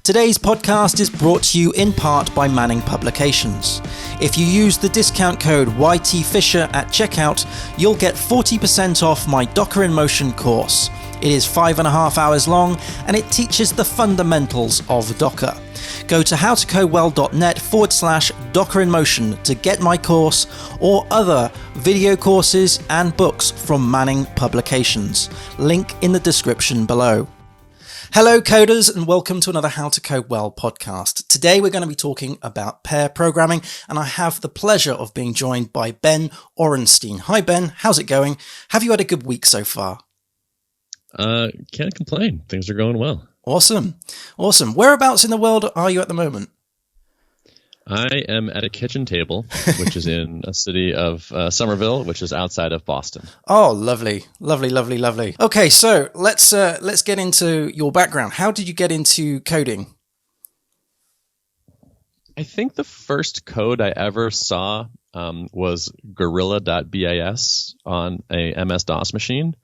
Today's podcast is brought to you in part by Manning Publications. If you use the discount code YTFisher at checkout, you'll get 40% off my Docker in Motion course. It is 5.5 hours long and it teaches the fundamentals of Docker. Go to howtocodewell.net/Docker in Motion to get my course or other video courses and books from Manning Publications. Link in the description below. Hello coders and welcome to another How to Code Well podcast. Today we're going to be talking about pair programming and I have the pleasure of being joined by Ben Orenstein. Hi Ben, how's it going? Have you had a good week so far? Can't complain. Things are going well. Awesome. Whereabouts in the world are you at the moment? I am at a kitchen table, which is in a city of Somerville, which is outside of Boston. Oh, lovely. Okay, so let's get into your background. How did you get into coding? I think the first code I ever saw was gorilla.bis on a MS-DOS machine.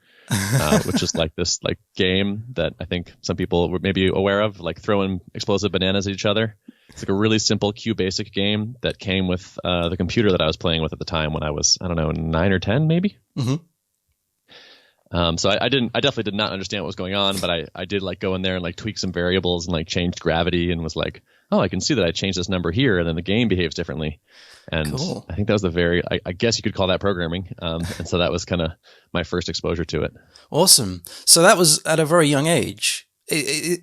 Which is like this game that I think some people were maybe aware of, like throwing explosive bananas at each other. It's like a really simple QBasic game that came with the computer that I was playing with at the time when I was, 9 or 10 maybe. Mm-hmm. So I definitely did not understand what was going on, but I did go in there and tweak some variables and change gravity and was like, oh, I can see that I changed this number here and then the game behaves differently. And cool. I think that was I guess you could call that programming. And so that was kind of my first exposure to it. Awesome. So that was at a very young age.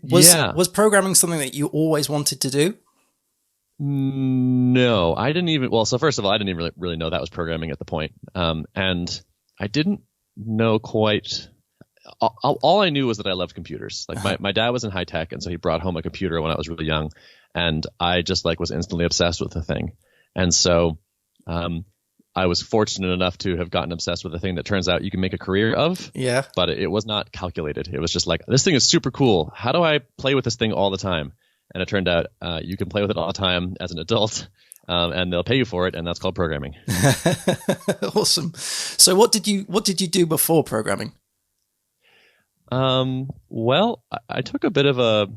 Was programming something that you always wanted to do? No, I didn't even. Well, so first of all, I didn't even really know that was programming at the point. And I didn't know quite. All I knew was that I loved computers. My dad was in high tech, and so he brought home a computer when I was really young, and I just was instantly obsessed with the thing. And so I was fortunate enough to have gotten obsessed with a thing that turns out you can make a career of. Yeah. But it was not calculated. It was just this thing is super cool. How do I play with this thing all the time? And it turned out you can play with it all the time as an adult, and they'll pay you for it, and that's called programming. Awesome. So what did you do before programming? Well, I took a bit of a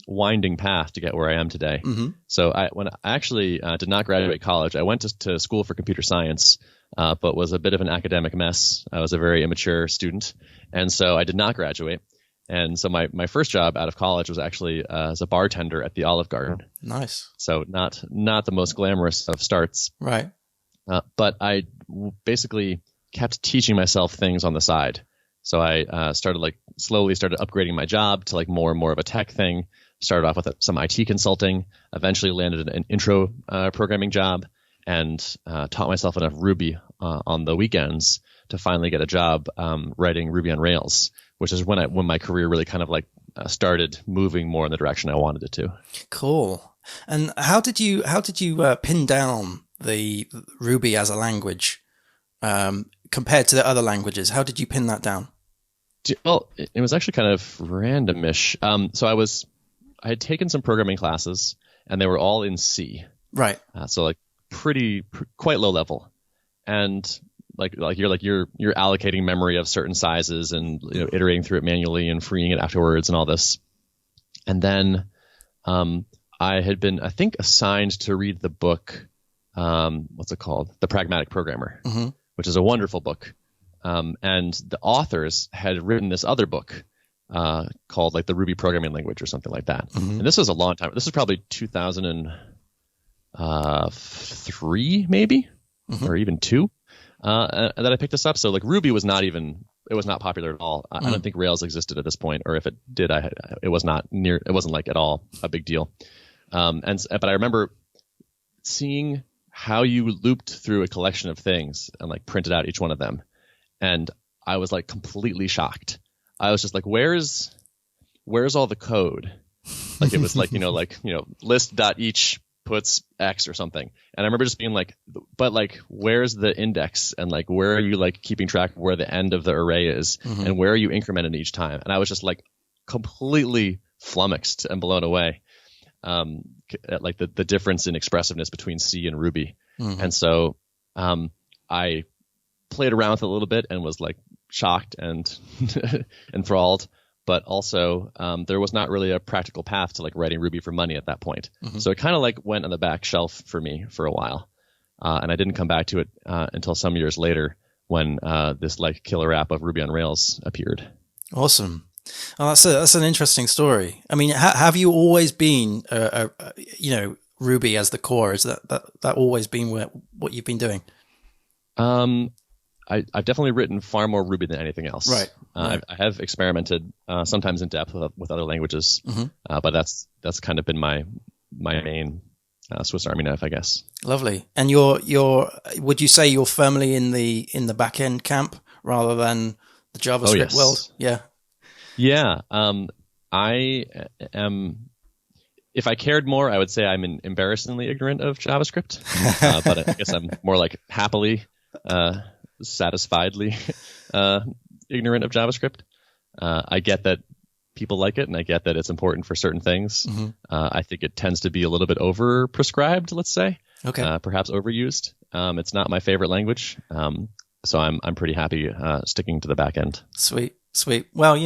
winding path to get where I am today. Mm-hmm. So when I actually did not graduate college, I went to school for computer science, but was a bit of an academic mess. I was a very immature student, and so I did not graduate. And so my first job out of college was actually as a bartender at the Olive Garden. Nice. So not the most glamorous of starts. Right. But I basically kept teaching myself things on the side. So I slowly started upgrading my job to more and more of a tech thing. Started off with some IT consulting, eventually landed an intro programming job, and taught myself enough Ruby on the weekends to finally get a job writing Ruby on Rails, which is when my career really kind of started moving more in the direction I wanted it to. Cool. And how did you pin down the Ruby as a language compared to the other languages? How did you pin that down? Well, it was actually kind of randomish. So I had taken some programming classes, and they were all in C. Right. So quite low level, and you're allocating memory of certain sizes and iterating through it manually and freeing it afterwards and all this. And then I had been assigned to read the book. What's it called? The Pragmatic Programmer, mm-hmm. which is a wonderful book. And the authors had written this other book called the Ruby Programming Language or something like that. Mm-hmm. And this was a long time. This was probably 2003 maybe, mm-hmm. or even 2. And then I picked this up. So Ruby was not popular at all. I don't think Rails existed at this point, or if it did, it wasn't at all a big deal. But I remember seeing how you looped through a collection of things and printed out each one of them. And I was completely shocked. I was just where's all the code? It was list.each puts X or something. And I remember just being where's the index? And where are you keeping track of where the end of the array is? Mm-hmm. And where are you incrementing each time? And I was just completely flummoxed and blown away. At the difference in expressiveness between C and Ruby. Mm-hmm. And so I played around with it a little bit and was shocked and enthralled. but also there was not really a practical path to like writing Ruby for money at that point. So it kind of like went on the back shelf for me for a while, and I didn't come back to it until some years later when this like killer app of Ruby on Rails appeared. Awesome. Oh, that's an interesting story. I mean, have you always been, Ruby as the core? Is that always been what you've been doing? I've definitely written far more Ruby than anything else. Right. I have experimented sometimes in depth with other languages, but that's kind of been my main Swiss Army knife, I guess. Lovely. And would you say you're firmly in the back end camp rather than the JavaScript world? Yeah. Yeah. I am. If I cared more, I would say I'm embarrassingly ignorant of JavaScript, but I guess I'm more like happily, satisfiedly ignorant of JavaScript. I get that people like it, and I get that it's important for certain things. I think it tends to be a little bit over-prescribed, let's say. Okay. Perhaps overused. It's not my favorite language, so I'm pretty happy sticking to the back end. Sweet. Well,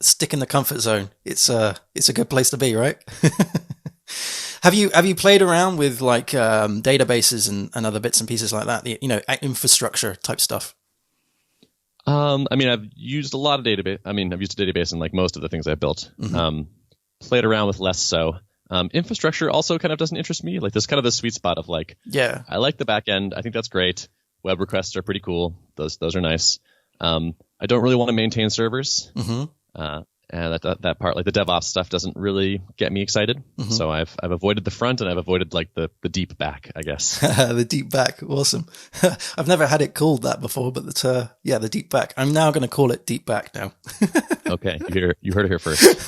stick in the comfort zone. It's a good place to be, right? Have you played around with like databases and other bits and pieces like that? Infrastructure type stuff. I've used a lot of database. I've used a database in like most of the things I've built. Played around with less so. Infrastructure also kind of doesn't interest me. Like there's kind of the sweet spot of like, I like the back end. I think that's great. Web requests are pretty cool. Those are nice. I don't really want to maintain servers. And that part, like the DevOps stuff, doesn't really get me excited. So I've avoided the front, and I've avoided like the deep back, I guess. The deep back, awesome. I've never had it called that before, but the deep back. I'm now going to call it deep back now. Okay, you heard it here first.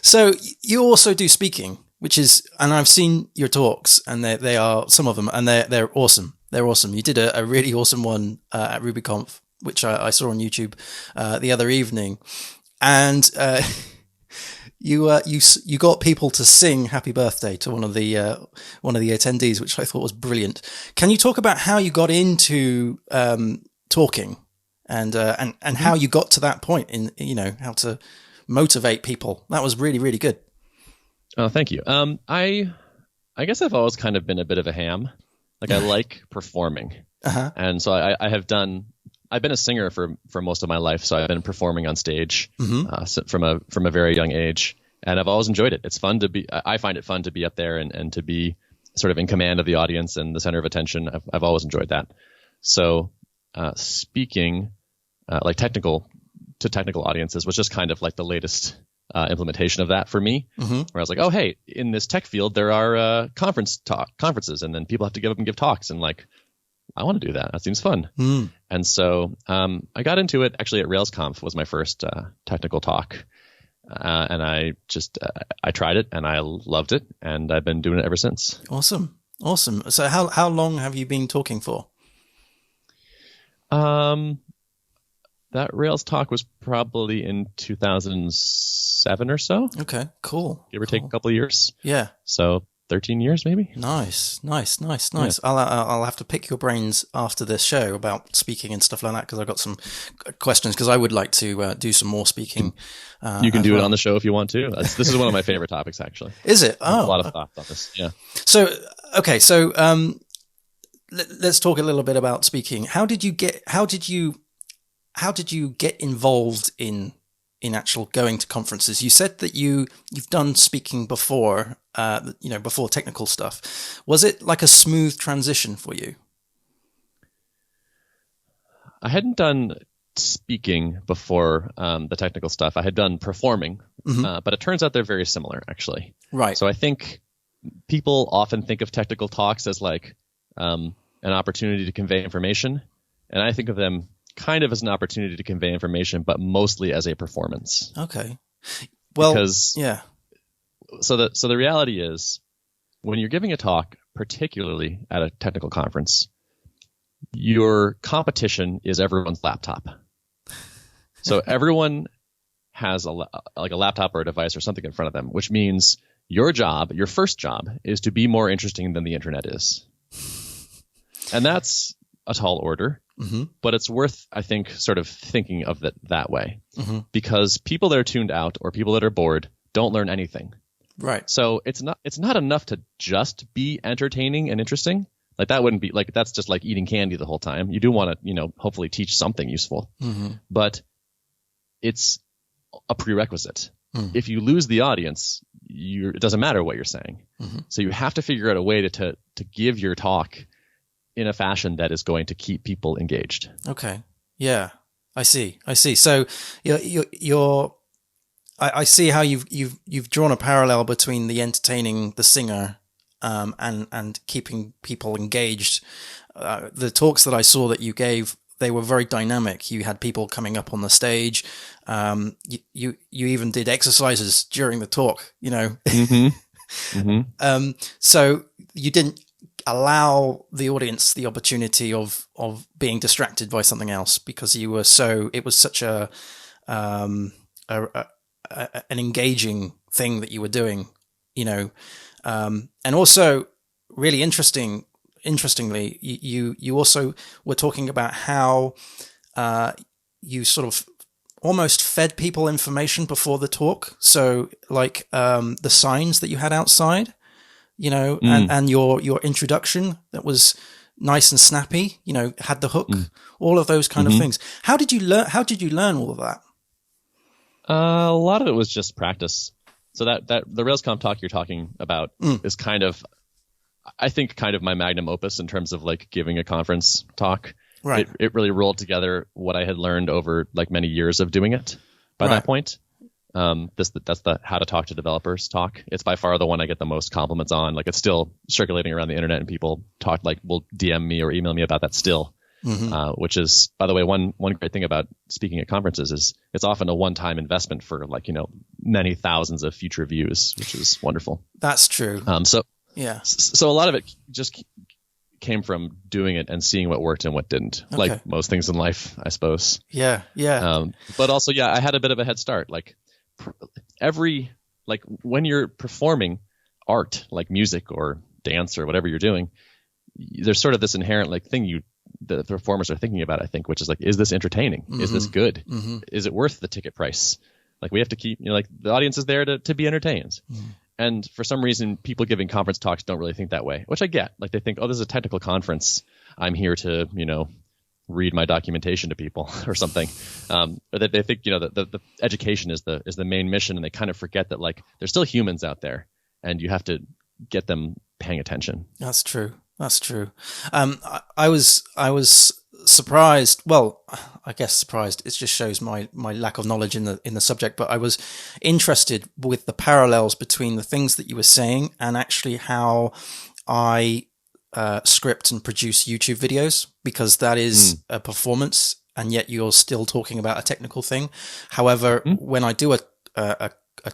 So you also do speaking, and I've seen your talks, and they are some of them, and they're awesome. They're awesome. You did a really awesome one at RubyConf, which I saw on YouTube the other evening. And you got people to sing "Happy Birthday" to one of the attendees, which I thought was brilliant. Can you talk about how you got into talking and how you got to that point in how to motivate people? That was really, really good. Oh, thank you. I guess I've always kind of been a bit of a ham. Like I like performing, and so I've been a singer for most of my life, so I've been performing on stage from a very young age, and I've always enjoyed it. It's fun to be. I find it fun to be up there and to be sort of in command of the audience and the center of attention. I've always enjoyed that. So speaking like technical audiences was just kind of like the latest implementation of that for me, where I was like, oh hey, in this tech field there are conferences, and then people have to give up and give talks, and like, I want to do that. That seems fun. And so I got into it actually at RailsConf was my first technical talk. And I tried it and I loved it, and I've been doing it ever since. Awesome. So how long have you been talking for? That Rails talk was probably in 2007 or so. Okay, cool. Give or take a couple of years. Yeah. So 13 years maybe. Nice. Yeah. I'll have to pick your brains after this show about speaking and stuff like that, because I've got some questions, because I would like to do some more speaking. You can do it on the show if you want to. This is one of my favorite topics, actually. Is it? Oh, a lot of thoughts on this. Yeah. So let's talk a little bit about speaking. How did you get involved in actual going to conferences? You said that you've done speaking before, before technical stuff. Was it like a smooth transition for you? I hadn't done speaking before the technical stuff. I had done performing, but it turns out they're very similar, actually. Right. So I think people often think of technical talks as like an opportunity to convey information, and I think of them kind of as an opportunity to convey information, but mostly as a performance. Okay. Well, because, yeah. So the reality is, when you're giving a talk, particularly at a technical conference, your competition is everyone's laptop. So everyone has a laptop or a device or something in front of them, which means your first job, is to be more interesting than the internet is. And that's a tall order. but it's worth, I think, sort of thinking of it that way, because people that are tuned out or people that are bored don't learn anything. Right. So it's not enough to just be entertaining and interesting. Like that wouldn't be like, that's just like eating candy the whole time. You do want to, hopefully teach something useful, but it's a prerequisite. If you lose the audience, it doesn't matter what you're saying. So you have to figure out a way to give your talk in a fashion that is going to keep people engaged. Okay. Yeah, I see. So I see how you've drawn a parallel between the entertaining the singer and keeping people engaged. The talks that I saw that you gave, they were very dynamic. You had people coming up on the stage. You even did exercises during the talk, So you didn't allow the audience the opportunity of being distracted by something else, because it was such an engaging thing that you were doing, and also really interestingly, you also were talking about how you sort of almost fed people information before the talk. So like the signs that you had outside, and your introduction that was nice and snappy, had the hook, all of those kind of things. How did you learn all of that? A lot of it was just practice. So that the RailsConf talk you're talking about is kind of, I think, kind of my magnum opus in terms of like giving a conference talk. Right. It really rolled together what I had learned over like many years of doing it by that point. That's the how to talk to developers talk. It's by far the one I get the most compliments on. Like, it's still circulating around the internet, and people will DM me or email me about that still. Which is, by the way, one great thing about speaking at conferences is it's often a one-time investment for many thousands of future views, which is wonderful. That's true. So a lot of it just came from doing it and seeing what worked and what didn't, like most things in life, I suppose. Yeah. But also, I had a bit of a head start. Like when you're performing art, like music or dance or whatever you're doing, there's sort of this inherent thing the performers are thinking about, I think, which is is this entertaining? Is this good? Is it worth the ticket price? We have to keep, the audience is there to be entertained. And for some reason, people giving conference talks don't really think that way, which I get. They think, oh, this is a technical conference. I'm here to, read my documentation to people or something. Or that they think, the education is the main mission, and they kind of forget that there's still humans out there, and you have to get them paying attention. That's true. I was surprised. Well, I guess surprised. It just shows my lack of knowledge in the subject. But I was interested with the parallels between the things that you were saying and actually how I script and produce YouTube videos, because that is a performance, and yet you're still talking about a technical thing. However, when I do a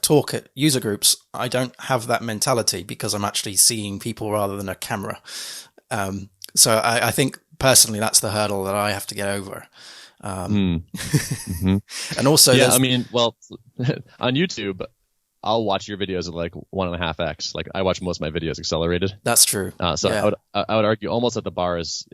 talk at user groups, I don't have that mentality, because I'm actually seeing people rather than a camera. So I think personally that's the hurdle that I have to get over. And also, on YouTube, I'll watch your videos at 1.5x. I watch most of my videos accelerated. That's true. I would argue almost that the bar is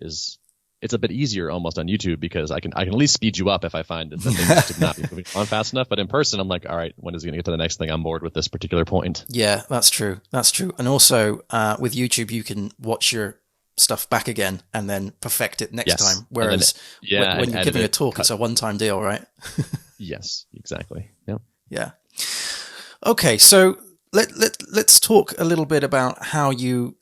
it's a bit easier almost on YouTube, because I can at least speed you up if I find that things did not be moving on fast enough. But in person, I'm like, all right, when is it going to get to the next thing? I'm bored with this particular point. Yeah, that's true. And also with YouTube, you can watch your stuff back again and then perfect it next time. Whereas when you're giving a talk, it's a one-time deal, right? Yes, exactly. Yeah. Okay, so let's talk a little bit about how you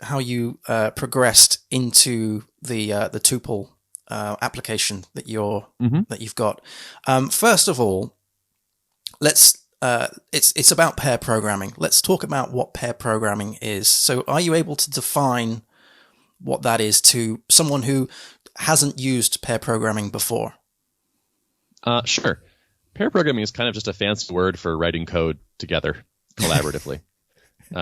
progressed into the Tuple application that you've got. First of all, it's about pair programming. Let's talk about what pair programming is. So, are you able to define what that is to someone who hasn't used pair programming before? Sure. Pair programming is kind of just a fancy word for writing code together collaboratively.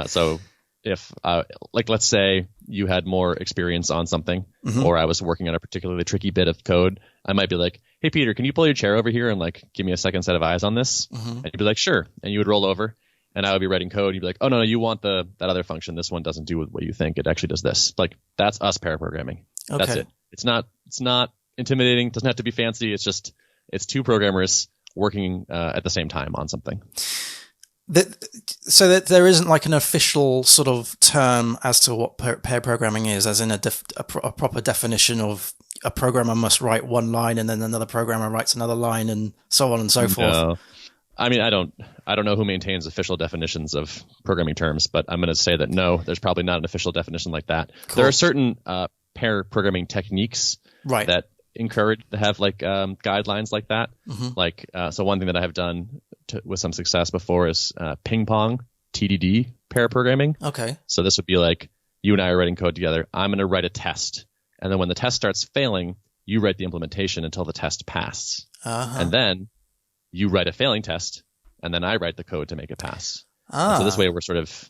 So if, let's say you had more experience on something, or I was working on a particularly tricky bit of code, I might be like, hey, Peter, can you pull your chair over here and give me a second set of eyes on this? And you'd be like, sure. And you would roll over, and I would be writing code. You'd be like, oh, no, you want that other function. This one doesn't do what you think. It actually does this. That's us pair programming. Okay. That's it. It's not intimidating. Doesn't have to be fancy. It's two programmers working at the same time on something. So that there isn't like an official sort of term as to what pair programming is, as in a proper definition of a programmer must write one line and then another programmer writes another line and so on and so forth. No. I mean, I don't know who maintains official definitions of programming terms, but I'm going to say that no, there's probably not an official definition like that. Cool. There are certain pair programming techniques that encourage to have like guidelines like that. Mm-hmm. Like so one thing that I have done with some success before is ping pong TDD pair programming. Okay. So this would be like you and I are writing code together. I'm going to write a test, and then when the test starts failing, you write the implementation until the test passes, and then you write a failing test, and then I write the code to make it pass. So this way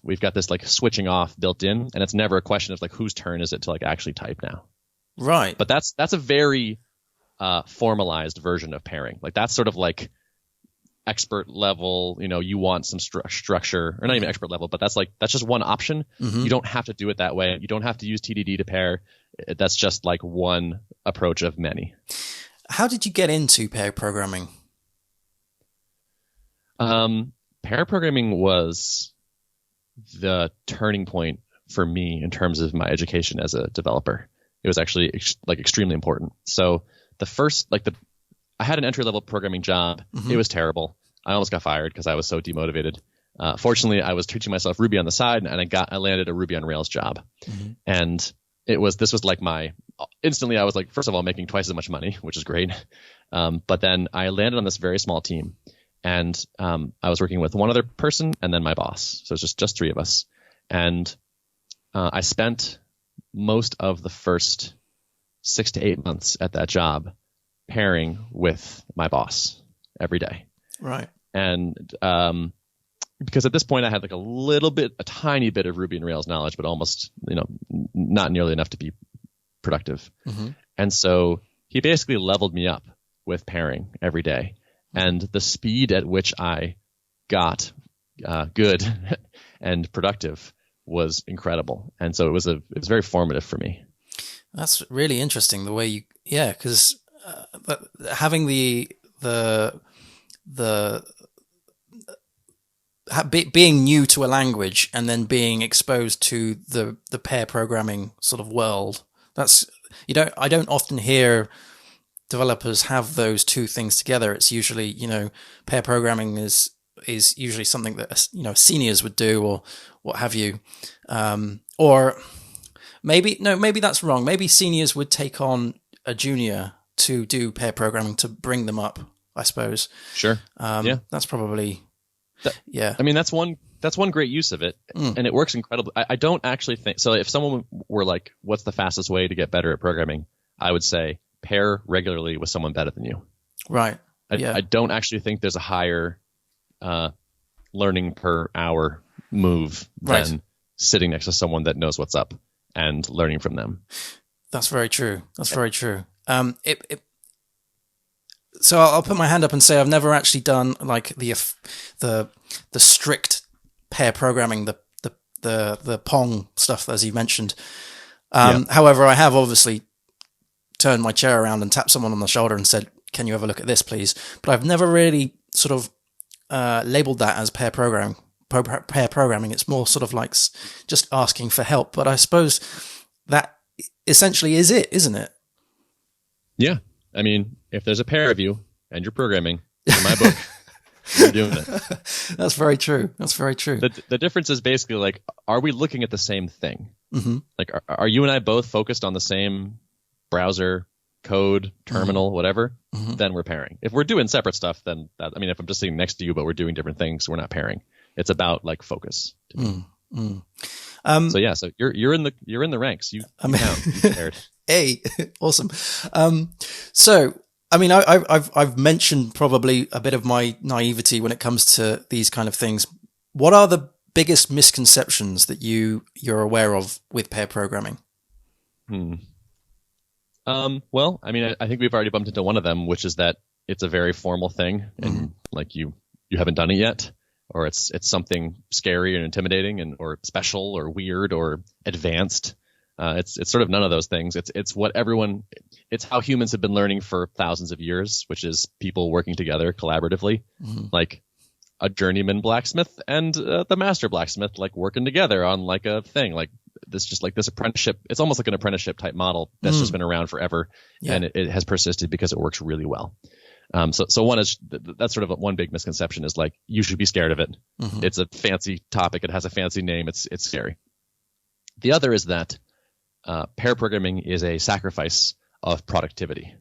we've got this like switching off built in, and it's never a question of like whose turn is it to like actually type now. Right. But that's a very formalized version of pairing. Like that's sort of like expert level, you want some structure, or not even expert level, but that's just one option. Mm-hmm. You don't have to do it that way. You don't have to use TDD to pair. That's just like one approach of many. How did you get into pair programming? Pair programming was the turning point for me in terms of my education as a developer. It was actually extremely important. So I had an entry-level programming job. Mm-hmm. It was terrible. I almost got fired because I was so demotivated. Fortunately, I was teaching myself Ruby on the side, and I landed a Ruby on Rails job. Mm-hmm. And this was like instantly I was like, first of all, making twice as much money, which is great. But then I landed on this very small team, and I was working with one other person and then my boss. So it's just three of us. And I spent most of the first 6 to 8 months at that job pairing with my boss every day. Right. And because at this point I had like a tiny bit of Ruby and Rails knowledge, but almost, not nearly enough to be productive. Mm-hmm. And so he basically leveled me up with pairing every day. And the speed at which I got good and productive was incredible. And so it was very formative for me. That's really interesting the way because having being new to a language and then being exposed to the pair programming sort of world, I don't often hear developers have those two things together. It's usually, pair programming is usually something that, seniors would do or what have you. Or maybe that's wrong. Maybe seniors would take on a junior to do pair programming to bring them up, I suppose. Sure. Yeah. That's probably, yeah. I mean, that's one great use of it, and it works incredibly. I don't actually think, so if someone were like, what's the fastest way to get better at programming? I would say pair regularly with someone better than you. Right. I don't actually think there's a higher learning per hour move than sitting next to someone that knows what's up and learning from them. That's very true. Very true. So I'll put my hand up and say I've never actually done like the strict pair programming, the Pong stuff as you mentioned. However, I have obviously turned my chair around and tapped someone on the shoulder and said, "Can you have a look at this, please?" But I've never really sort of labeled that as pair programming. Pair programming. It's more sort of like just asking for help. But I suppose that essentially is it, isn't it? Yeah. I mean, if there's a pair of you and you're programming, in my book, you're doing it. That's very true. The difference is basically like, are we looking at the same thing? Mm-hmm. Like, are you and I both focused on the same browser, code, terminal, whatever? Mm-hmm. Then we're pairing. If we're doing separate stuff, then if I'm just sitting next to you, but we're doing different things, we're not pairing. It's about like focus to me. So you're in the ranks. You count. You paired. Hey, awesome. So I mean, I've mentioned probably a bit of my naivety when it comes to these kind of things. What are the biggest misconceptions that you're aware of with pair programming? Well, I mean, I think we've already bumped into one of them, which is that it's a very formal thing, and like you haven't done it yet, or it's something scary and intimidating, or special, or weird, or advanced. It's sort of none of those things. It's how humans have been learning for thousands of years, which is people working together collaboratively, like a journeyman blacksmith and the master blacksmith, like working together on like a thing, like this apprenticeship. It's almost like an apprenticeship type model that's just been around forever, and it has persisted because it works really well. So one is that's sort of one big misconception is like you should be scared of it. It's a fancy topic. It has a fancy name. It's scary. The other is that pair programming is a sacrifice of productivity.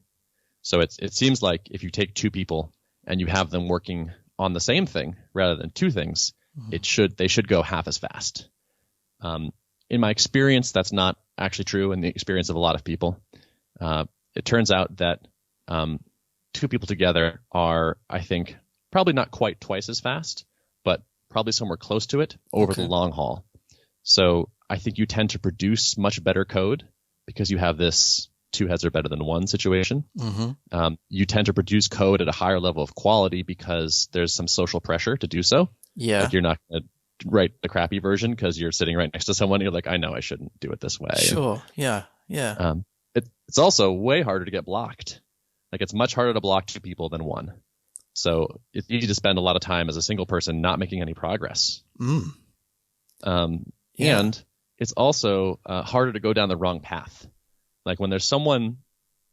So it seems like if you take two people and you have them working on the same thing rather than two things, they should go half as fast. In my experience, that's not actually true. In the experience of a lot of people, it turns out that two people together are, I think, probably not quite twice as fast, but probably somewhere close to it over the long haul. So I think you tend to produce much better code because you have this two heads are better than one situation. You tend to produce code at a higher level of quality because there's some social pressure to do so. Yeah. Like you're not going to write the crappy version because you're sitting right next to someone. And you're like, I know I shouldn't do it this way. Sure. Yeah. It's also way harder to get blocked. Like it's much harder to block two people than one. So it's easy to spend a lot of time as a single person not making any progress. And it's also harder to go down the wrong path. Like when there's someone,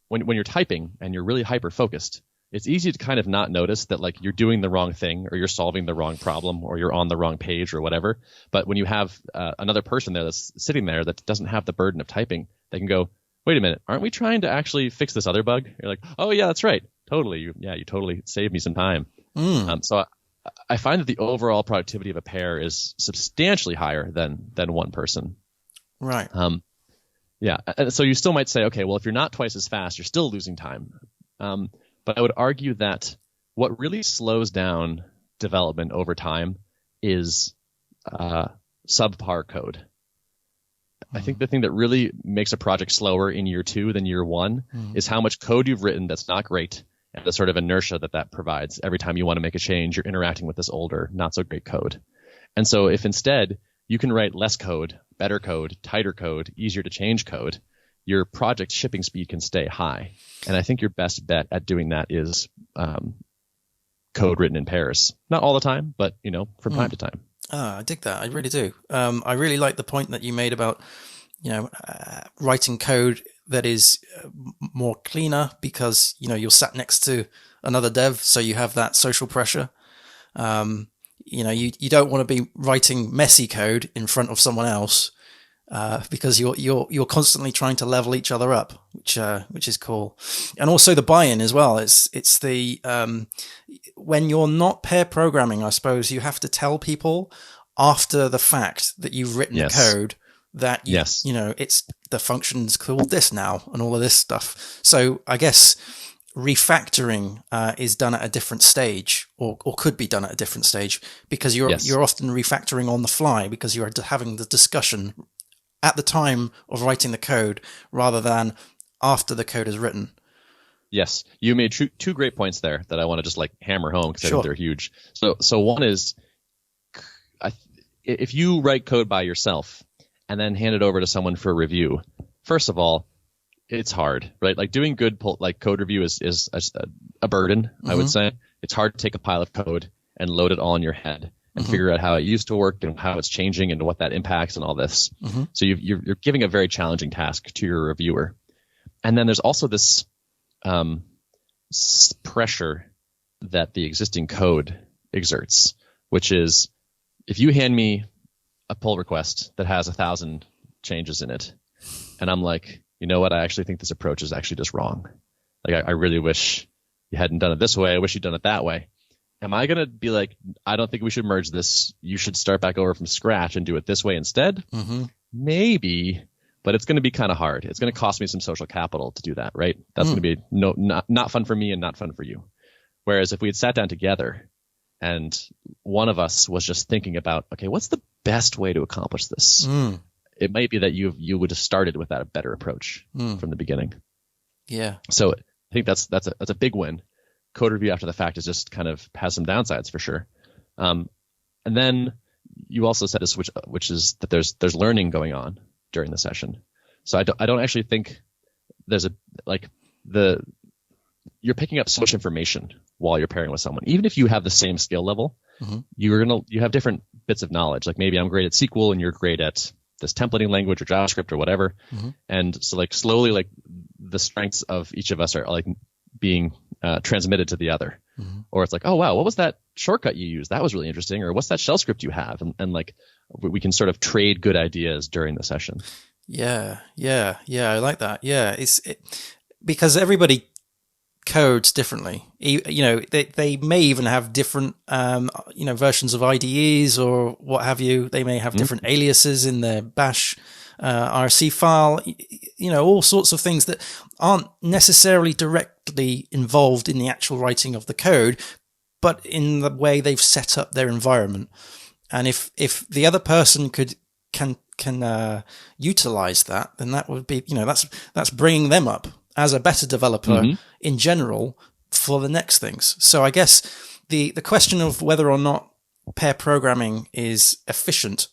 when you're typing and you're really hyper focused, it's easy to kind of not notice that like you're doing the wrong thing or you're solving the wrong problem or you're on the wrong page or whatever. But when you have another person there that's sitting there that doesn't have the burden of typing, they can go, wait a minute, aren't we trying to actually fix this other bug? You're like, oh yeah, that's right. Totally. You totally saved me some time. So I find that the overall productivity of a pair is substantially higher than one person. Right. And so you still might say, okay, well, if you're not twice as fast, you're still losing time. But I would argue that what really slows down development over time is subpar code. I think the thing that really makes a project slower in year 2 than year 1 is how much code you've written that's not great and the sort of inertia that provides. Every time you want to make a change, you're interacting with this older, not so great code. And so if instead you can write less code, better code, tighter code, easier to change code, your project shipping speed can stay high. And I think your best bet at doing that is code written in pairs. Not all the time, but from time to time. I dig that. I really do. I really like the point that you made about, writing code that is more cleaner because, you're sat next to another dev. So you have that social pressure. You don't want to be writing messy code in front of someone else, because you're constantly trying to level each other up, which is cool. And also the buy-in as well. It's the, when you're not pair programming, I suppose you have to tell people after the fact that you've written the code that, it's the function's called this now and all of this stuff. So I guess refactoring is done at a different stage or could be done at a different stage because you're often refactoring on the fly because you're having the discussion at the time of writing the code rather than after the code is written. Yes, you made two great points there that I want to just hammer home because I think they're huge. So one is, if you write code by yourself and then hand it over to someone for review, first of all, it's hard, right? Like doing good code review is a burden, I would say. It's hard to take a pile of code and load it all in your head and figure out how it used to work and how it's changing and what that impacts and all this. So you're giving a very challenging task to your reviewer. And then there's also this pressure that the existing code exerts, which is if you hand me a pull request that has 1,000 changes in it, and I'm like, you know what, I actually think this approach is actually just wrong. Like I really wish you hadn't done it this way. I wish you'd done it that way. Am I going to be like, I don't think we should merge this. You should start back over from scratch and do it this way instead? Maybe, but it's going to be kind of hard. It's going to cost me some social capital to do that, right? That's going to be not fun for me and not fun for you. Whereas if we had sat down together and one of us was just thinking about, okay, what's the best way to accomplish this? It might be that you would have started with that better approach from the beginning. Yeah. So I think that's a big win. Code review after the fact is just kind of has some downsides for sure. And then you also said this, which is that there's learning going on during the session. So I don't actually think there's you're picking up so much information while you're pairing with someone. Even if you have the same skill level, you have different bits of knowledge. Like maybe I'm great at SQL and you're great at this templating language or JavaScript or whatever. And so like slowly, like the strengths of each of us are like being transmitted to the other. Or it's like, oh wow, what was that shortcut you used? That was really interesting. Or what's that shell script you have? And like we can sort of trade good ideas during the session. Yeah, I like that. Yeah, because everybody codes differently. They may even have different versions of IDEs or what have you. They may have different aliases in their bash RC file, all sorts of things that aren't necessarily directly involved in the actual writing of the code, but in the way they've set up their environment. And if the other person can utilize that, then that would be, that's bringing them up as a better developer in general for the next things. So I guess the question of whether or not pair programming is efficient,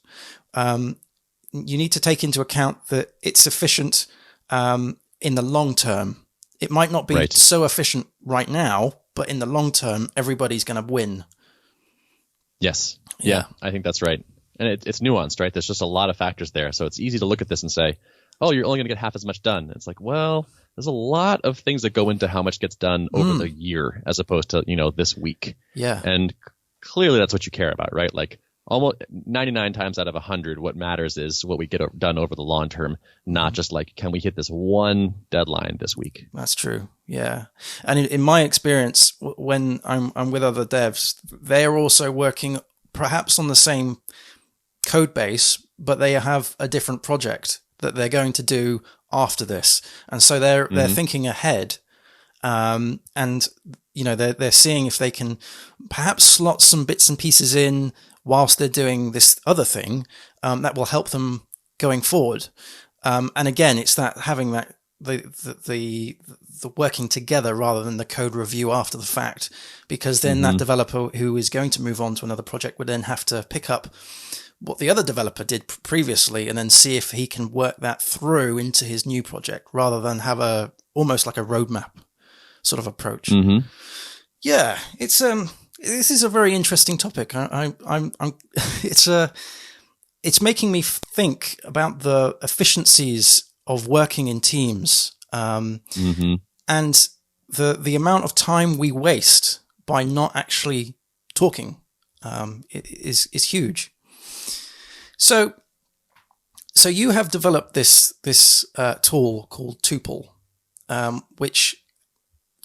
you need to take into account that it's efficient in the long term. It might not be so efficient right now, but in the long term, everybody's going to win. Yes. Yeah, I think that's right. And it's nuanced, right? There's just a lot of factors there. So it's easy to look at this and say, oh, you're only going to get half as much done. It's like, well, there's a lot of things that go into how much gets done over the year as opposed to, this week. Yeah. And clearly that's what you care about, right? Like almost 99 times out of 100, what matters is what we get done over the long term, not just like, can we hit this one deadline this week? That's true. Yeah. And in my experience, when I'm with other devs, they're also working perhaps on the same code base, but they have a different project that they're going to do after this. And so they're thinking ahead. And they're seeing if they can perhaps slot some bits and pieces in whilst they're doing this other thing, that will help them going forward. And again, it's that having that the working together rather than the code review after the fact, because then that developer who is going to move on to another project would then have to pick up what the other developer did previously and then see if he can work that through into his new project rather than have almost like a roadmap sort of approach. Yeah, it's this is a very interesting topic. It's making me think about the efficiencies of working in teams, and the amount of time we waste by not actually talking is huge. So you have developed this tool called Tuple, which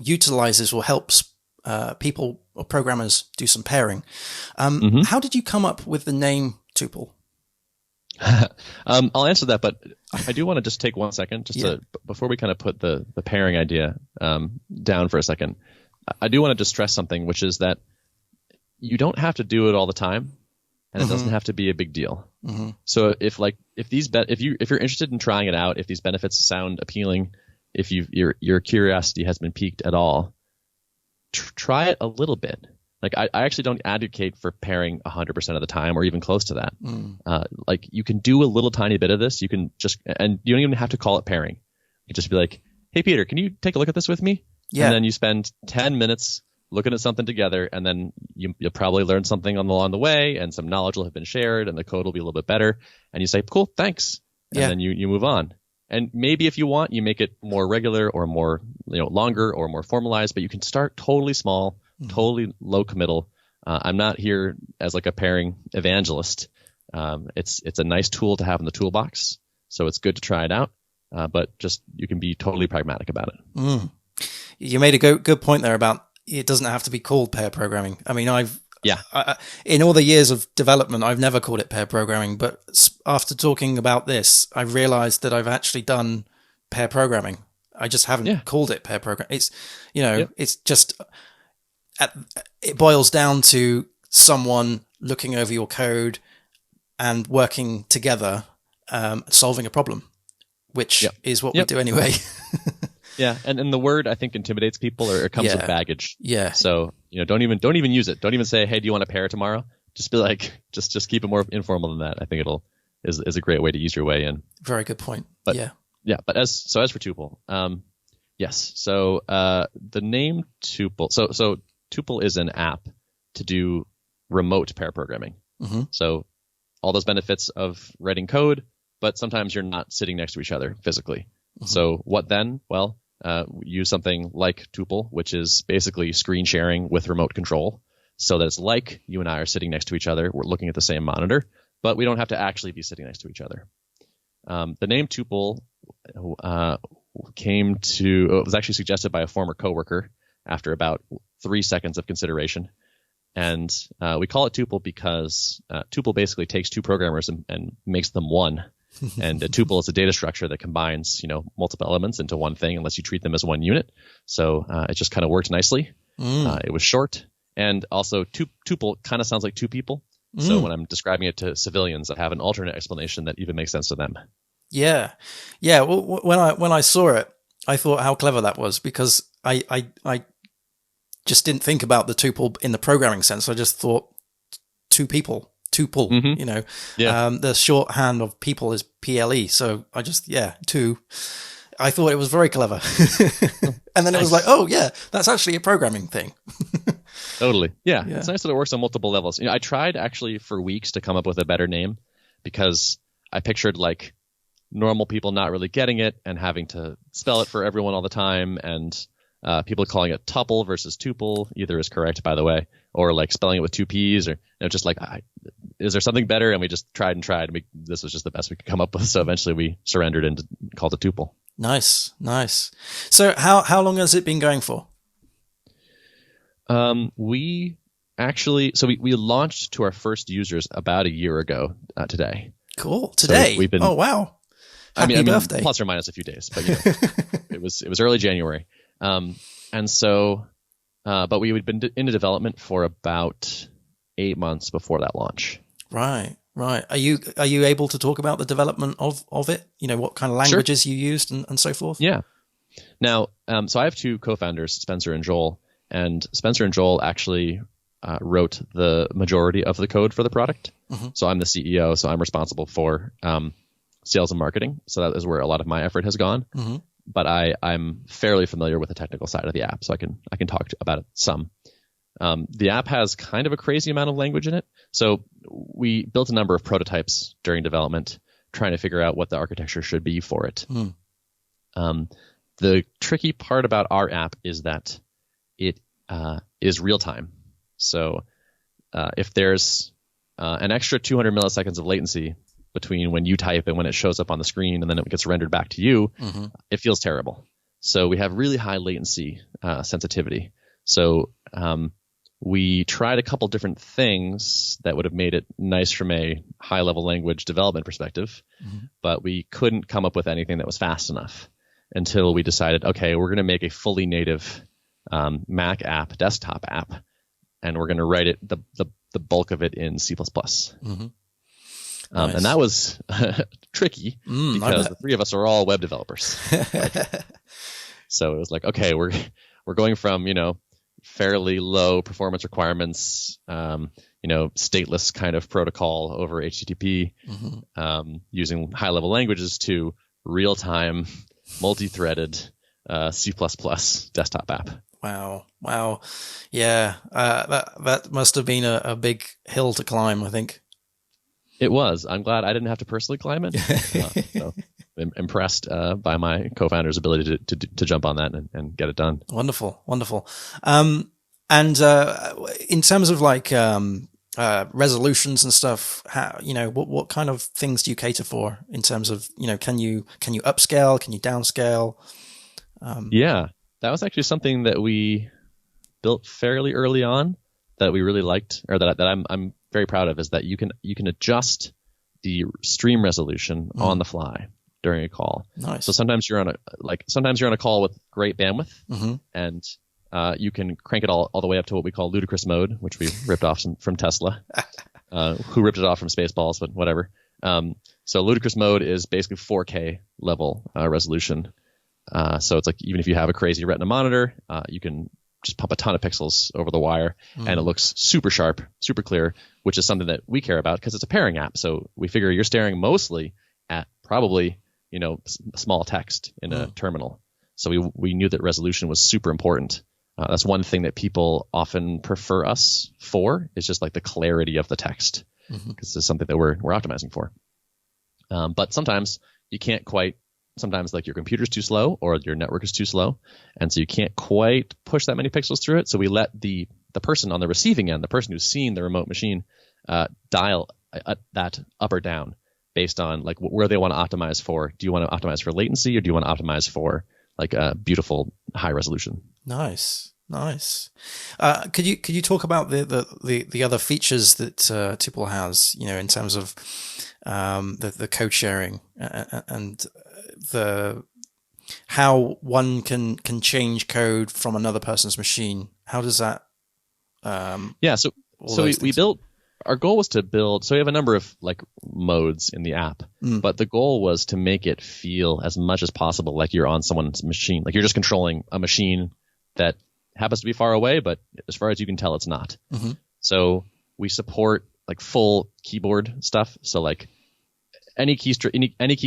utilizes or helps people or programmers do some pairing. How did you come up with the name Tuple? I'll answer that, but I do want to just take 1 second before we kind of put the pairing idea down for a second. I do want to just stress something, which is that you don't have to do it all the time, and it doesn't have to be a big deal. So if you're interested in trying it out, if these benefits sound appealing, if your curiosity has been piqued at all, try it a little bit. Like I actually don't advocate for pairing 100% of the time or even close to that. Like you can do a little tiny bit of this. You can and you don't even have to call it pairing. You just be like, hey, Peter, can you take a look at this with me? Yeah. And then you spend 10 minutes looking at something together, and then you'll probably learn something along the way, and some knowledge will have been shared, and the code will be a little bit better. And you say, cool, thanks. And then you move on. And maybe if you want, you make it more regular or more longer or more formalized, but you can start totally small, totally low committal. I'm not here as like a pairing evangelist. It's a nice tool to have in the toolbox, so it's good to try it out. But just you can be totally pragmatic about it. You made a good point there about it doesn't have to be called pair programming. I mean, in all the years of development, I've never called it pair programming. But after talking about this, I realized that I've actually done pair programming. I just haven't called it pair programming. It's it's just it boils down to someone looking over your code and working together, solving a problem, which is what we do anyway. Yeah, and the word I think intimidates people, or it comes with baggage. Yeah. So don't even use it. Don't even say, hey, do you want to pair tomorrow? Just be like, just keep it more informal than that. I think is a great way to use your way in. Very good point. But, Yeah, but as for Tuple, yes. So the name Tuple. So Tuple is an app to do remote pair programming. Mm-hmm. So all those benefits of writing code, but sometimes you're not sitting next to each other physically. Mm-hmm. So what then? Well, use something like Tuple, which is basically screen sharing with remote control, so that it's like you and I are sitting next to each other. We're looking at the same monitor, but we don't have to actually be sitting next to each other. The name Tuple it was actually suggested by a former coworker after about 3 seconds of consideration. And we call it Tuple because Tuple basically takes two programmers and makes them one. And a tuple is a data structure that combines, multiple elements into one thing unless you treat them as one unit. So it just kind of worked nicely. It was short. And also tuple kind of sounds like two people. So when I'm describing it to civilians, I have an alternate explanation that even makes sense to them. Yeah. Yeah. Well, when I saw it, I thought how clever that was, because I just didn't think about the tuple in the programming sense. I just thought two people. Tuple, Mm-hmm. Yeah. The shorthand of people is PLE. So I just, two. I thought it was very clever. And then it was like, oh yeah, that's actually a programming thing. Totally. Yeah. It's nice that it works on multiple levels. I tried actually for weeks to come up with a better name, because I pictured like normal people not really getting it and having to spell it for everyone all the time. And people calling it tuple versus tuple, either is correct, by the way, or like spelling it with two P's, or just like, is there something better? And we just tried. This was just the best we could come up with. So eventually we surrendered and called it Tuple. Nice. So how long has it been going for? We launched to our first users about a year ago today. Cool. Today. So we've been, oh wow. Happy birthday. Plus or minus a few days, but it was early January. And so, but we had been into development for about 8 months before that launch. Right. Are you able to talk about the development of it? What kind of languages you used and so forth? Yeah. Now, so I have two co-founders, Spencer and Joel, and Spencer and Joel actually wrote the majority of the code for the product. Mm-hmm. So I'm the CEO, so I'm responsible for sales and marketing. So that is where a lot of my effort has gone. Mm-hmm. But I'm fairly familiar with the technical side of the app, so I can talk about it some. The app has kind of a crazy amount of language in it. So we built a number of prototypes during development, trying to figure out what the architecture should be for it. The tricky part about our app is that it is real time. So if there's an extra 200 milliseconds of latency between when you type and when it shows up on the screen and then it gets rendered back to you, it feels terrible. So we have really high latency sensitivity. So we tried a couple different things that would have made it nice from a high-level language development perspective, but we couldn't come up with anything that was fast enough until we decided, okay, we're going to make a fully native Mac app, desktop app, and we're going to write it the bulk of it in C++. Nice. And that was tricky because the three of us are all web developers. So it was like, okay, we're going from, fairly low performance requirements, stateless kind of protocol over HTTP, using high level languages, to real time, multi-threaded C++ desktop app. Wow. Yeah. That must have been a big hill to climb, I think. It was. I'm glad I didn't have to personally climb it. So I'm impressed by my co-founder's ability to jump on that and get it done. Wonderful. And in terms of like resolutions and stuff, how, what kind of things do you cater for in terms of, can you upscale, can you downscale? Yeah, that was actually something that we built fairly early on that we really liked, or that I'm very proud of, is that you can adjust the stream resolution on the fly during a call. Nice. So sometimes you're on a call with great bandwidth, and you can crank it all the way up to what we call ludicrous mode, which we ripped off from Tesla, who ripped it off from Spaceballs, but whatever. So ludicrous mode is basically 4K level resolution. So it's like, even if you have a crazy Retina monitor, you can just pump a ton of pixels over the wire, and it looks super sharp, super clear, which is something that we care about because it's a pairing app. So we figure you're staring mostly at probably small text in a terminal. So we knew that resolution was super important. That's one thing that people often prefer us for, is just like the clarity of the text, because this is something that we're optimizing for. But sometimes you can't quite. Sometimes like your computer's too slow or your network is too slow, and so you can't quite push that many pixels through it. So we let the person on the receiving end, the person who's seeing the remote machine, dial that up or down based on like where they want to optimize for. Do you want to optimize for latency, or do you want to optimize for like a beautiful high resolution? Nice. Could you talk about the other features that Tuple has, in terms of the code sharing and how one can change code from another person's machine? How does that? So we built. Our goal was to build. So we have a number of like modes in the app, but the goal was to make it feel as much as possible like you're on someone's machine, like you're just controlling a machine that happens to be far away, but as far as you can tell, it's not. So we support like full keyboard stuff. So like any key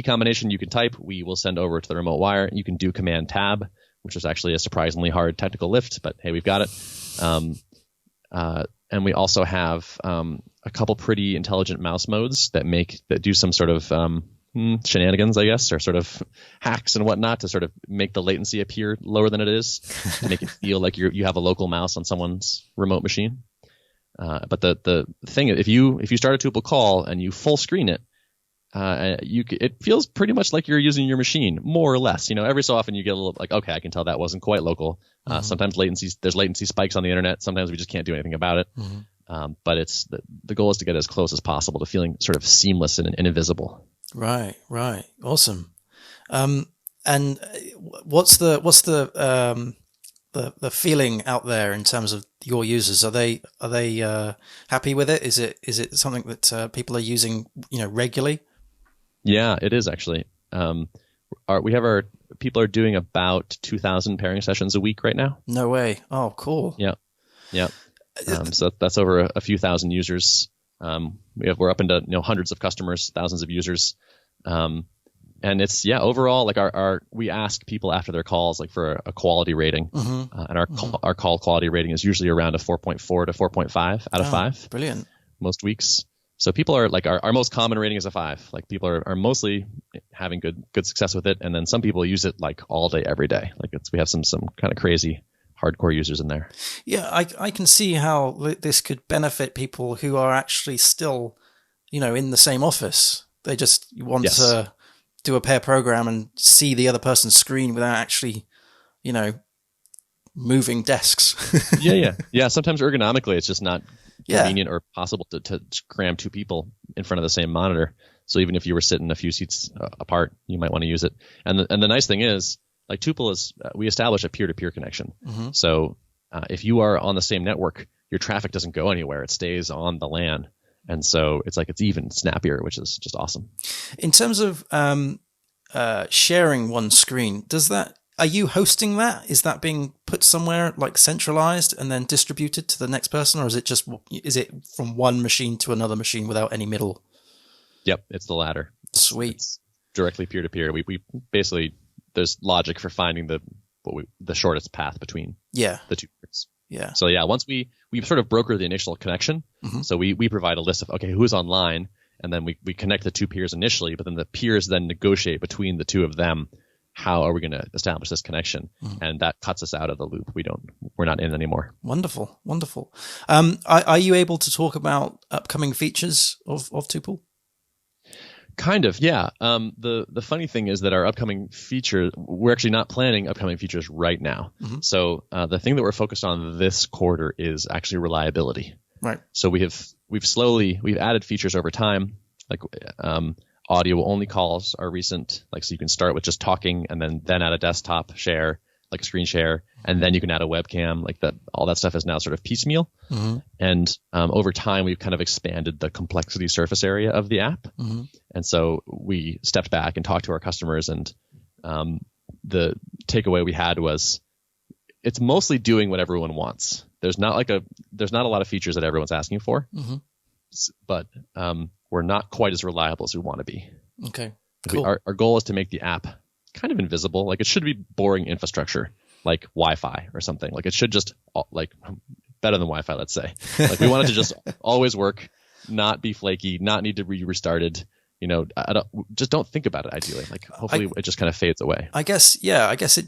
combination you can type, we will send over to the remote wire. You can do Command Tab, which is actually a surprisingly hard technical lift, but hey, we've got it. And we also have a couple pretty intelligent mouse modes that do some sort of shenanigans, I guess, or sort of hacks and whatnot to sort of make the latency appear lower than it is, to make it feel like you have a local mouse on someone's remote machine. But the thing is, if you start a Tuple call and you full screen it, it feels pretty much like you're using your machine, more or less. Every so often you get a little like, okay, I can tell that wasn't quite local. Sometimes there's latency spikes on the internet. Sometimes we just can't do anything about it. But it's the goal is to get as close as possible to feeling sort of seamless and invisible. Right. Awesome. And what's the feeling out there in terms of your users? Are they happy with it? Is it something that people are using regularly? Yeah, it is actually. Our people are doing about 2,000 pairing sessions a week right now. No way. Oh, cool. Yeah. So that's over a few thousand users. We're up into hundreds of customers, thousands of users. And it's overall like we ask people after their calls like for a quality rating, and our call quality rating is usually around a 4.4 to 4.5 out of 5. Brilliant. Most weeks. So people are like our most common rating is a 5. Like people are mostly having good success with it, and then some people use it like all day every day. Like we have some kind of crazy hardcore users in there. Yeah, I can see how this could benefit people who are actually still, in the same office. They just want to do a pair program and see the other person's screen without actually, moving desks. Yeah. Sometimes ergonomically, it's just not convenient or possible to cram two people in front of the same monitor. So even if you were sitting a few seats apart, you might want to use it. And the nice thing is, like Tuple is, we establish a peer-to-peer connection. So if you are on the same network, your traffic doesn't go anywhere. It stays on the LAN. And so it's even snappier, which is just awesome. In terms of sharing one screen, are you hosting that? Is that being put somewhere like centralized and then distributed to the next person? Or is it from one machine to another machine without any middle? Yep, it's the latter. Sweet. It's directly peer-to-peer. We basically, there's logic for finding the shortest path between the two parts. Yeah. So once we sort of broker the initial connection. So we provide a list of, okay, who's online, and then we connect the two peers initially, but then the peers then negotiate between the two of them. How are we going to establish this connection? And that cuts us out of the loop. We're not in anymore. Wonderful. Are you able to talk about upcoming features of Tuple? Kind of, yeah. The funny thing is that our upcoming feature, we're actually not planning upcoming features right now. So the thing that we're focused on this quarter is actually reliability. Right. So we've added features over time, like audio only calls are recent. Like, so you can start with just talking and then add a desktop share, like a screen share, and then you can add a webcam. Like that, all that stuff is now sort of piecemeal. And over time, we've kind of expanded the complexity surface area of the app. And so we stepped back and talked to our customers, and the takeaway we had was it's mostly doing what everyone wants. There's not a lot of features that everyone's asking for, but we're not quite as reliable as we want to be. Okay. Cool. Our goal is to make the app kind of invisible. Like it should be boring infrastructure, like Wi-Fi or something. Like it should just like better than Wi-Fi, let's say. Like we want it to just always work, not be flaky, not need to be restarted. Just don't think about it. Ideally, like hopefully it just kind of fades away. I guess it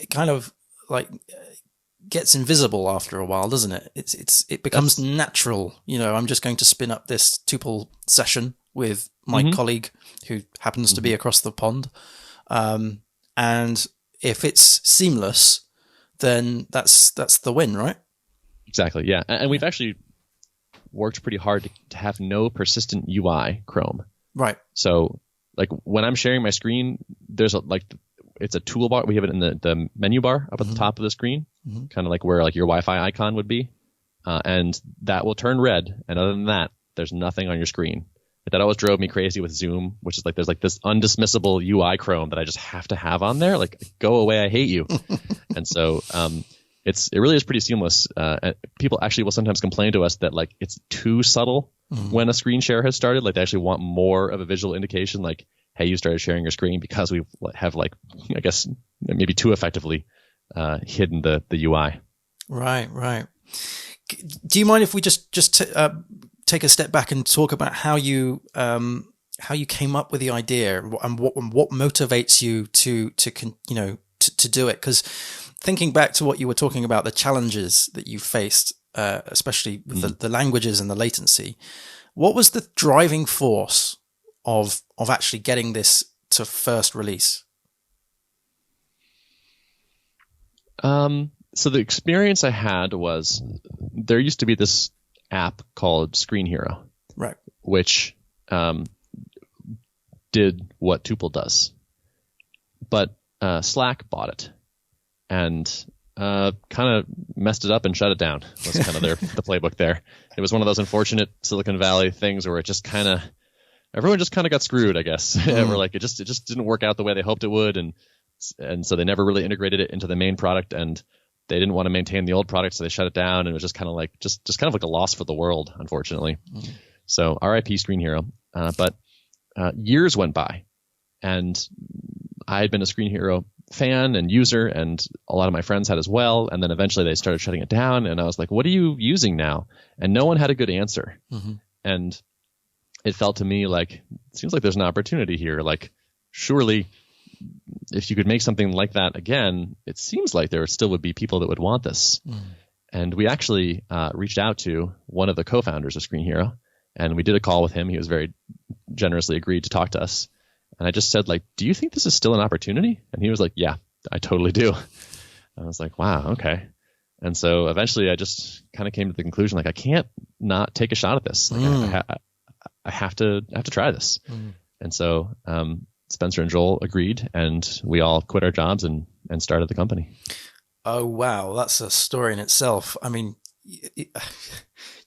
kind of like gets invisible after a while, doesn't it? It becomes natural. I'm just going to spin up this tuple session with my colleague who happens to be across the pond. And if it's seamless, then that's the win, right? Exactly. Yeah. And we've actually worked pretty hard to have no persistent UI Chrome. Right. So like when I'm sharing my screen, there's it's a toolbar. We have it in the menu bar up at the top of the screen, kind of like where like your Wi-Fi icon would be. And that will turn red. And other than that, there's nothing on your screen. But that always drove me crazy with Zoom, which is like there's like this undismissible UI Chrome that I just have to have on there. Like, go away, I hate you. And so it really is pretty seamless. People actually will sometimes complain to us that like it's too subtle when a screen share has started. Like they actually want more of a visual indication, like, hey, you started sharing your screen, because we have like, I guess maybe too effectively hidden the UI. Right. Do you mind if we just take a step back and talk about how you came up with the idea and what motivates you to do it? Because thinking back to what you were talking about, the challenges that you faced, especially with the languages and the latency, what was the driving force of actually getting this to first release? So the experience I had was there used to be this app called Screen Hero, right, which did what Tuple does, but Slack bought it and kind of messed it up and shut it down. Was kind of the playbook there. It was one of those unfortunate Silicon Valley things where it just kind of everyone just kind of got screwed, I guess. We're like it just didn't work out the way they hoped it would, and so they never really integrated it into the main product, and they didn't want to maintain the old product, so they shut it down, and it was just kind of like just kind of like a loss for the world, unfortunately. So RIP Screen Hero. But years went by, and I had been a Screen Hero fan and user, and a lot of my friends had as well. And then eventually they started shutting it down, and I was like, "What are you using now?" And no one had a good answer. And it felt to me like it seems like there's an opportunity here. Like surely, if you could make something like that again, it seems like there still would be people that would want this. And we actually reached out to one of the co-founders of Screen Hero, and we did a call with him. He was very generously agreed to talk to us. And I just said, like, do you think this is still an opportunity? And he was like, yeah, I totally do. I was like, wow, okay. And so eventually I just kind of came to the conclusion, like, I can't not take a shot at this. Like, I have to try this. And so Spencer and Joel agreed, and we all quit our jobs and started the company. Oh, wow. That's a story in itself. I mean,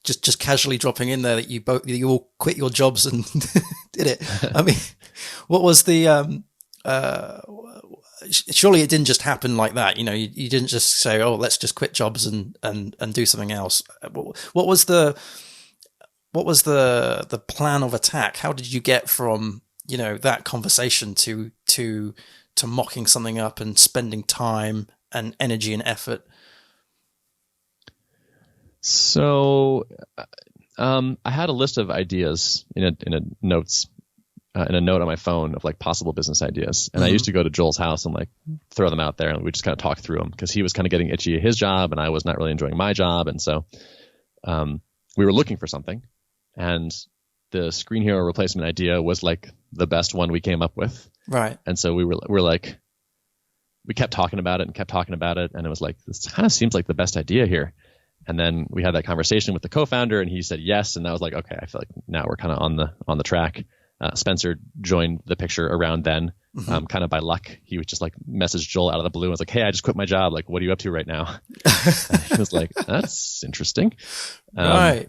just casually dropping in there that you all quit your jobs and did it. I mean, what was the, surely it didn't just happen like that. You didn't just say, oh, let's just quit jobs and do something else. What was the plan of attack? How did you get from, that conversation to mocking something up and spending time and energy and effort? So, I had a list of ideas in a note on my phone of like possible business ideas. And I used to go to Joel's house and like throw them out there, and we just kind of talk through them, because he was kind of getting itchy at his job and I was not really enjoying my job. And so, we were looking for something, and the Screen Hero replacement idea was like the best one we came up with. Right. And so we're like, we kept talking about it. And it was like, this kind of seems like the best idea here. And then we had that conversation with the co-founder, and he said yes. And I was like, okay, I feel like now we're kind of on the track. Spencer joined the picture around then, kind of by luck. He was just like messaged Joel out of the blue and was like, hey, I just quit my job. Like, what are you up to right now? He was like, that's interesting. Right.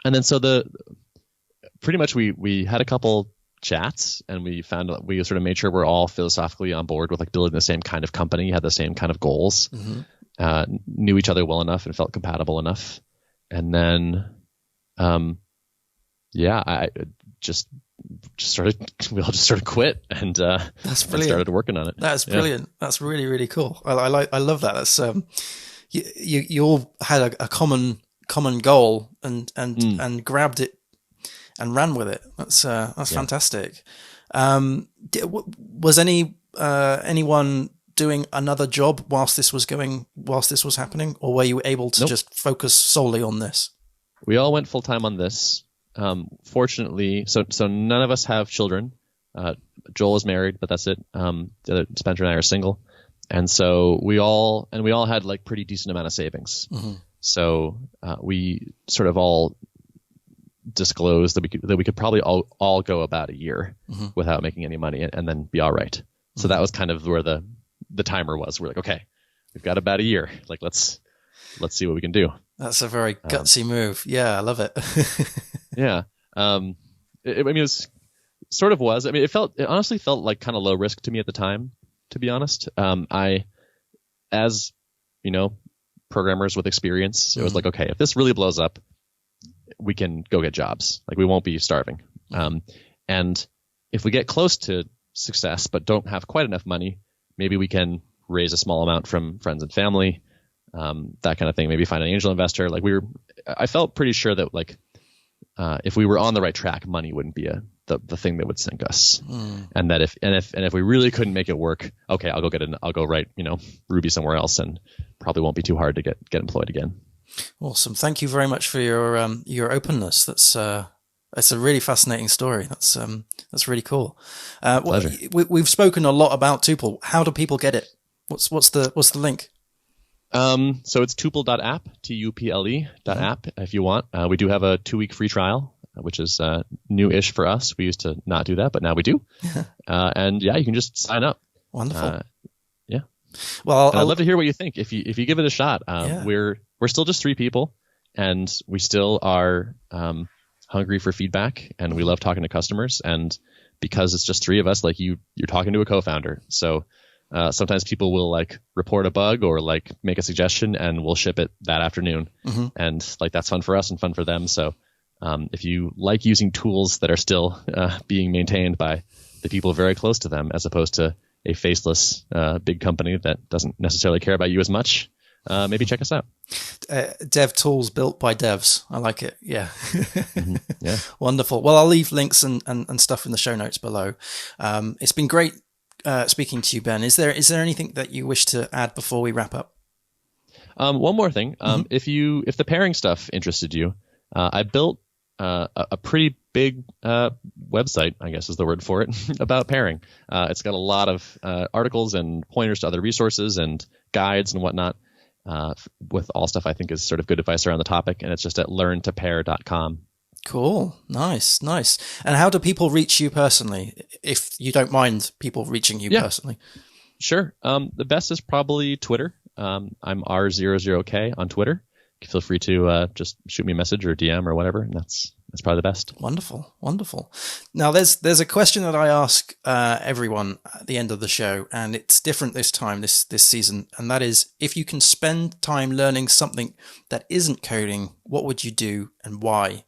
And then so pretty much we had a couple chats, and we found out, we sort of made sure we're all philosophically on board with like building the same kind of company, had the same kind of goals, knew each other well enough and felt compatible enough. And then, I just we all just sort of quit and that's brilliant. Started working on it. That's brilliant. That's really, really cool. I love that. That's you all had a common goal and grabbed it and ran with it. That's fantastic. Was anyone doing another job whilst this was happening, or were you able to just focus solely on this? We all went full time on this. Fortunately, so none of us have children. Joel is married, but that's it. Spencer and I are single, and so we all had like pretty decent amount of savings. Mm-hmm. So we sort of all disclosed that we could probably all go about a year mm-hmm. without making any money and then be all right. Mm-hmm. So that was kind of where the timer was. We're like, okay, we've got about a year. Like let's see what we can do. That's a very gutsy move. Yeah, I love it. Yeah. It was sort of was. I mean, it honestly felt like kind of low risk to me at the time, to be honest. As you know, programmers with experience, mm-hmm. it was like, okay, if this really blows up, we can go get jobs. Like we won't be starving. And if we get close to success but don't have quite enough money, maybe we can raise a small amount from friends and family, that kind of thing. Maybe find an angel investor. Like I felt pretty sure that like if we were on the right track, money wouldn't be the thing that would sink us. And that if we really couldn't make it work, okay, I'll go write Ruby somewhere else, and probably won't be too hard to get employed again. Awesome. Thank you very much for your openness. That's a really fascinating story. That's really cool. Pleasure. We've spoken a lot about Tuple. How do people get it? What's the link? So it's tuple.app, tuple.app if you want. We do have a 2-week free trial, which is new-ish for us. We used to not do that, but now we do. And yeah, you can just sign up. Wonderful. Yeah. Well, I'd love to hear what you think. If you give it a shot, we're still just 3 people, and we still are hungry for feedback, and we love talking to customers. And because it's just 3 of us, like you're talking to a co-founder, so. Sometimes people will like report a bug or like make a suggestion, and we'll ship it that afternoon. Mm-hmm. And like that's fun for us and fun for them. So if you like using tools that are still being maintained by the people very close to them, as opposed to a faceless big company that doesn't necessarily care about you as much, maybe check us out. Dev tools built by devs. I like it. Yeah. Mm-hmm. Yeah. Wonderful. Well, I'll leave links and stuff in the show notes below. It's been great speaking to you, Ben. Is there anything that you wish to add before we wrap up? One more thing. Mm-hmm. If the pairing stuff interested you, I built a pretty big website, I guess is the word for it, about pairing. It's got a lot of articles and pointers to other resources and guides and whatnot, with all stuff I think is sort of good advice around the topic. And it's just at learntopair.com. Cool. Nice. And how do people reach you personally, if you don't mind people reaching you personally? Sure. The best is probably Twitter. I'm R00K on Twitter. Feel free to just shoot me a message or DM or whatever, and that's probably the best. Wonderful. Now, there's a question that I ask everyone at the end of the show, and it's different this time, this season, and that is, if you can spend time learning something that isn't coding, what would you do and why?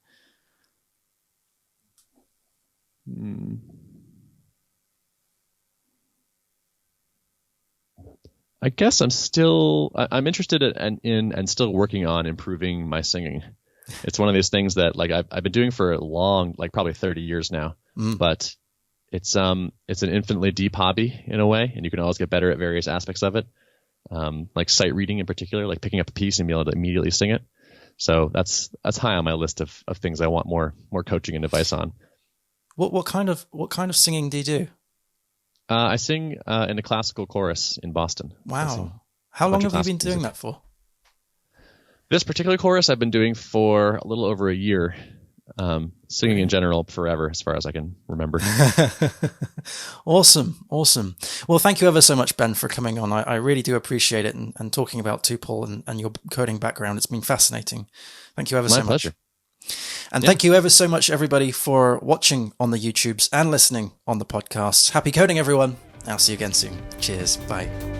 I guess I'm interested in and still working on improving my singing. It's one of these things that like I've been doing for a long, like probably 30 years now, but it's an infinitely deep hobby in a way, and you can always get better at various aspects of it. Like sight reading in particular, like picking up a piece and being able to immediately sing it. So that's high on my list of things I want more coaching and advice on. What kind of singing do you do? I sing in a classical chorus in Boston. Wow. How long have you been doing that for? This particular chorus I've been doing for a little over a year. Singing in general forever, as far as I can remember. Awesome. Well, thank you ever so much, Ben, for coming on. I really do appreciate it and talking about Tuple and your coding background. It's been fascinating. Thank you ever so much. My pleasure. And thank you ever so much, everybody, for watching on the YouTubes and listening on the podcasts. Happy coding, everyone. I'll see you again soon. Cheers. Bye.